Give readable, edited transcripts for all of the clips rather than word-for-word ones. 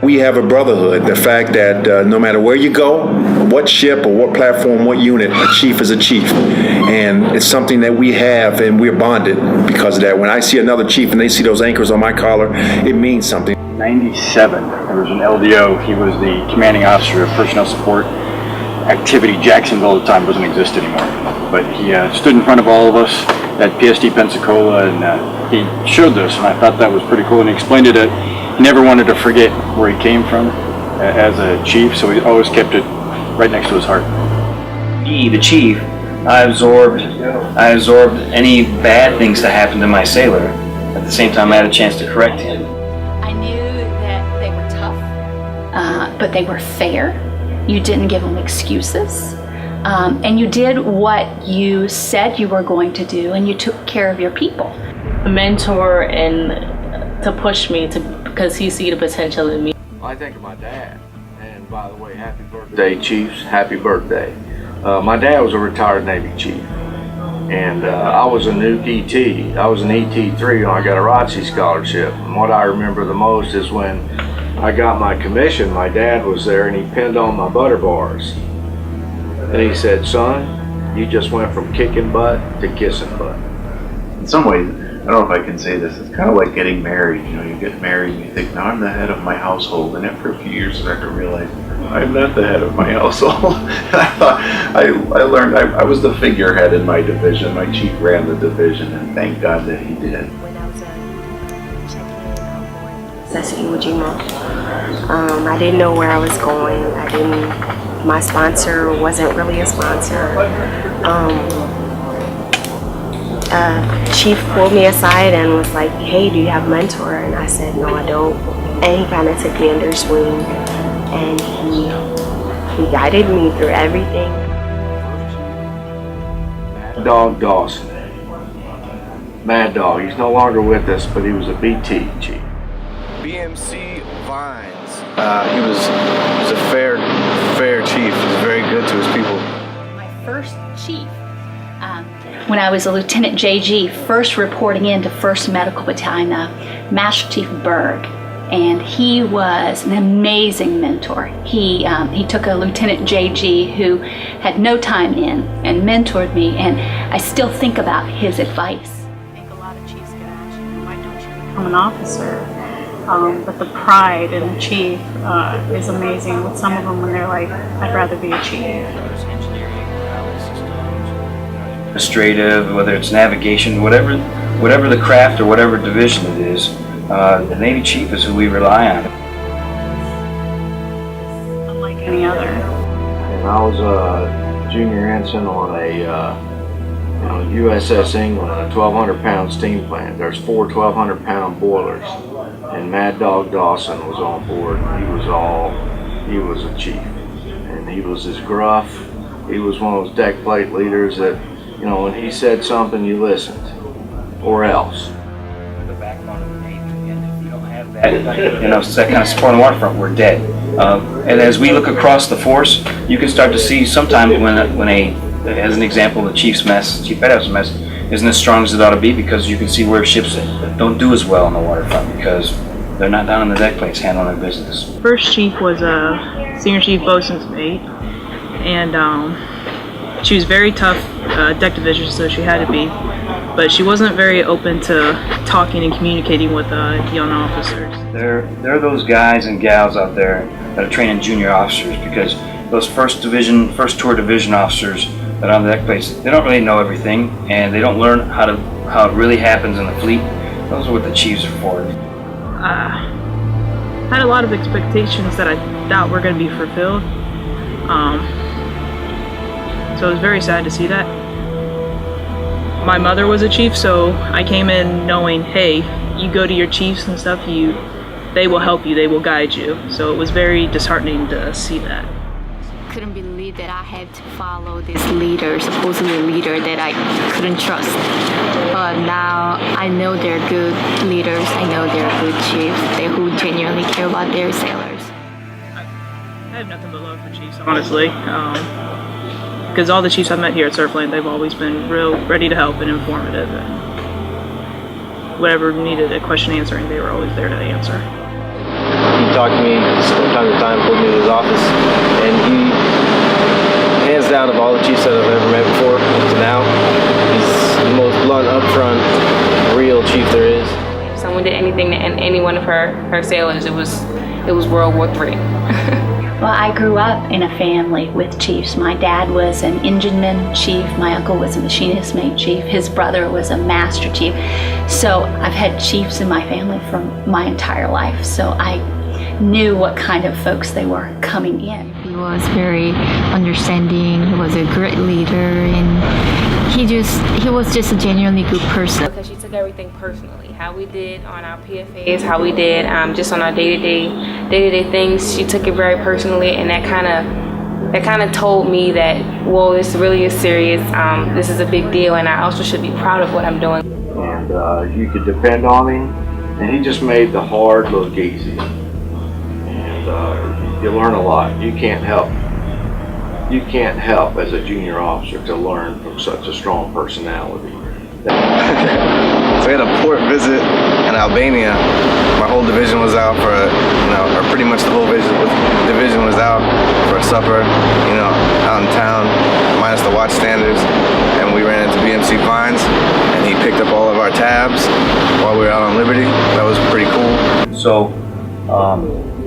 We have a brotherhood. The fact that no matter where you go, what ship or what platform, what unit, a chief is a chief. And it's something that we have, and we're bonded because of that. When I see another chief and they see those anchors on my collar, it means something. 97, there was an LDO. He was the commanding officer of personnel support activity. Jacksonville at the time doesn't exist anymore. But he stood in front of all of us at PSD Pensacola, and he showed this, and I thought that was pretty cool. And he explained it that he never wanted to forget where he came from as a chief, so he always kept it right next to his heart. Me, the chief, I absorbed any bad things that happened to my sailor. At the same time, I had a chance to correct him. I knew that they were tough, but they were fair. You didn't give them excuses. And you did what you said you were going to do, and you took care of your people. A mentor and to push me because he see the potential in me. I think of my dad, and by the way, happy birthday, Chiefs, happy birthday. My dad was a retired Navy chief, and I was a nuke ET. I was an ET3 when I got a ROTC scholarship. And what I remember the most is when I got my commission, my dad was there and he pinned on my butter bars. And he said, son, you just went from kicking butt to kissing butt. In some ways, I don't know if I can say this, it's kind of like getting married. You know, you get married and you think, now I'm the head of my household. And after a few years, I start to realize, I'm not the head of my household. I learned I was the figurehead in my division. My chief ran the division, and thank God that he did. When I was checking in on board Iwo Jima, I didn't know where I was going. My sponsor wasn't really a sponsor. Chief pulled me aside and was like, hey, do you have a mentor? And I said, no, I don't. And he kind of took me under his wing, and he guided me through everything. Mad Dog Dawson. Mad Dog. He's no longer with us, but he was a BT chief. BMC Vines. He was a fair chief. He was very good to his people. My first chief, when I was a Lieutenant JG, first reporting into 1st Medical Battalion, Master Chief Berg, and he was an amazing mentor. He took a Lieutenant JG who had no time in and mentored me, and I still think about his advice. I think a lot of chiefs get asked, why don't you become an officer? But the pride in the chief is amazing. With some of them, when they're like, I'd rather be a chief. Administrative, whether it's navigation, whatever the craft or whatever division it is, the Navy chief is who we rely on. Unlike any other. And I was a junior ensign on a USS England, a 1,200-pound steam plant. There's 4 1,200-pound boilers, and Mad Dog Dawson was on board. He was a chief, and he was as gruff. He was one of those deck plate leaders that, when he said something, you listened, or else. The backbone of the Navy, and if we don't have that, that kind of support on the waterfront, we're dead. And as we look across the force, you can start to see sometimes when as an example, the chief's mess, Chief Bedhouse mess, isn't as strong as it ought to be, because you can see where ships don't do as well on the waterfront because they're not down on the deck plates handling their business. First chief was a senior chief bosun's mate, and she was very tough, deck division, so she had to be, but she wasn't very open to talking and communicating with young officers. There are those guys and gals out there that are training junior officers, because those first tour division officers that are on the deck plates, they don't really know everything, and they don't learn how it really happens in the fleet. Those are what the chiefs are for. I had a lot of expectations that I thought were going to be fulfilled. So it was very sad to see that. My mother was a chief, so I came in knowing, hey, you go to your chiefs and stuff, they will help you, they will guide you. So it was very disheartening to see that. Couldn't believe that I had to follow this leader, supposedly a leader that I couldn't trust. But now I know they're good leaders, I know they're good chiefs, who genuinely care about their sailors. I have nothing but love for chiefs, honestly. Because all the chiefs I've met here at Surfland, they've always been real ready to help and informative, and whatever needed a question answering, they were always there to answer. talked to me from time to time, pulled me to his office, and he, hands down, of all the chiefs that I've ever met before to now, he's the most blunt, upfront, real chief there is. If someone did anything to any one of her sailors, it was World War III. Well, I grew up in a family with chiefs. My dad was an engineman chief. My uncle was a machinist mate chief. His brother was a master chief. So I've had chiefs in my family for my entire life. So I knew what kind of folks they were coming in. He was very understanding. He was a great leader, and he was just a genuinely good person. Because she took everything personally. How we did on our PFAs, how we did just on our day-to-day things. She took it very personally, and that kind of told me that, whoa, this really is serious. This is a big deal, and I also should be proud of what I'm doing. And you could depend on him, and he just made the hard look easy. And you learn a lot. You can't help as a junior officer to learn from such a strong personality. So we had a port visit in Albania. My whole division was out for or pretty much the whole division was out for a supper, out in town, minus the watch standards. And we ran into BMC Vines, and he picked up all of our tabs while we were out on Liberty. That was pretty cool. So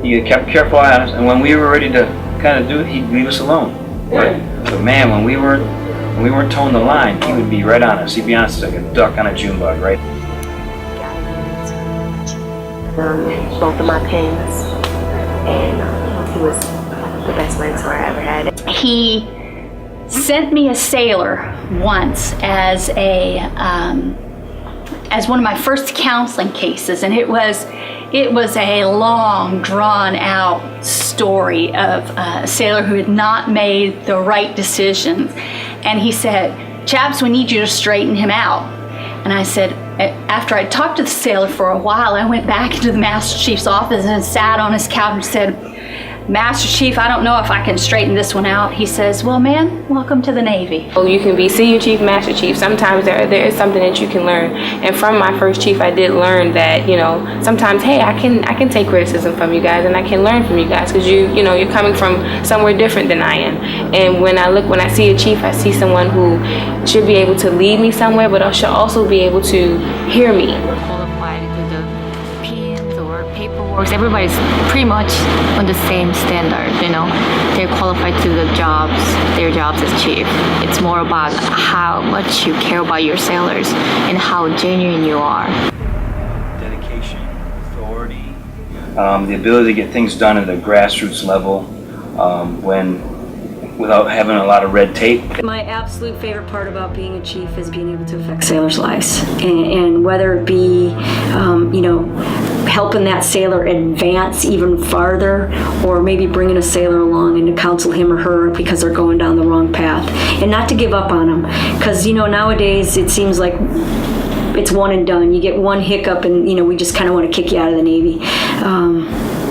he kept careful eye on us, and when we were ready to kind of do it, he'd leave us alone. But man, when we weren't towing the line, he would be right on us. He'd be on us like a duck on a June bug, right? Both of my pins, and he was the best mentor I ever had. He sent me a sailor once as one of my first counseling cases, and it was a long, drawn-out story of a sailor who had not made the right decisions. And he said, "Chaps, we need you to straighten him out." And I said, after I talked to the sailor for a while, I went back into the Master Chief's office and sat on his couch and said, "Master Chief, I don't know if I can straighten this one out." He says, "Well, man, welcome to the Navy." So you can be senior chief, master chief. Sometimes there is something that you can learn. And from my first chief, I did learn that, sometimes, hey, I can take criticism from you guys, and I can learn from you guys, because you're coming from somewhere different than I am. And when I see a chief, I see someone who should be able to lead me somewhere, but should also be able to hear me. Qualified to the pins or paperwork. Everybody's pretty much on the same standard, They're qualified to their jobs as chief. It's more about how much you care about your sailors and how genuine you are. Dedication, authority, the ability to get things done at a grassroots level, without having a lot of red tape. My absolute favorite part about being a chief is being able to affect sailors' lives, and whether it be, helping that sailor advance even farther, or maybe bringing a sailor along and to counsel him or her because they're going down the wrong path, and not to give up on them, because nowadays it seems like it's one and done. You get one hiccup and we just kind of want to kick you out of the Navy.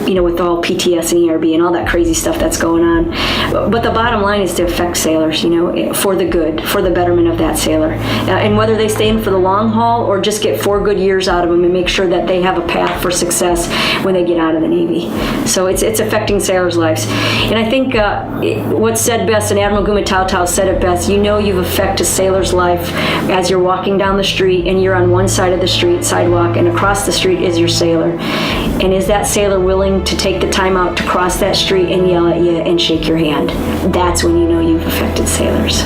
With all PTS and ERB and all that crazy stuff that's going on. But the bottom line is to affect sailors, for the good, for the betterment of that sailor. And whether they stay in for the long haul or just get 4 good years out of them and make sure that they have a path for success when they get out of the Navy. So it's affecting sailors' lives. And I think what's said best, and Admiral Gumatau said it best, you've affected a sailor's life as you're walking down the street and you're on one side of the street, sidewalk, and across the street is your sailor. And is that sailor willing to take the time out to cross that street and yell at you and shake your hand? That's when you've affected sailors.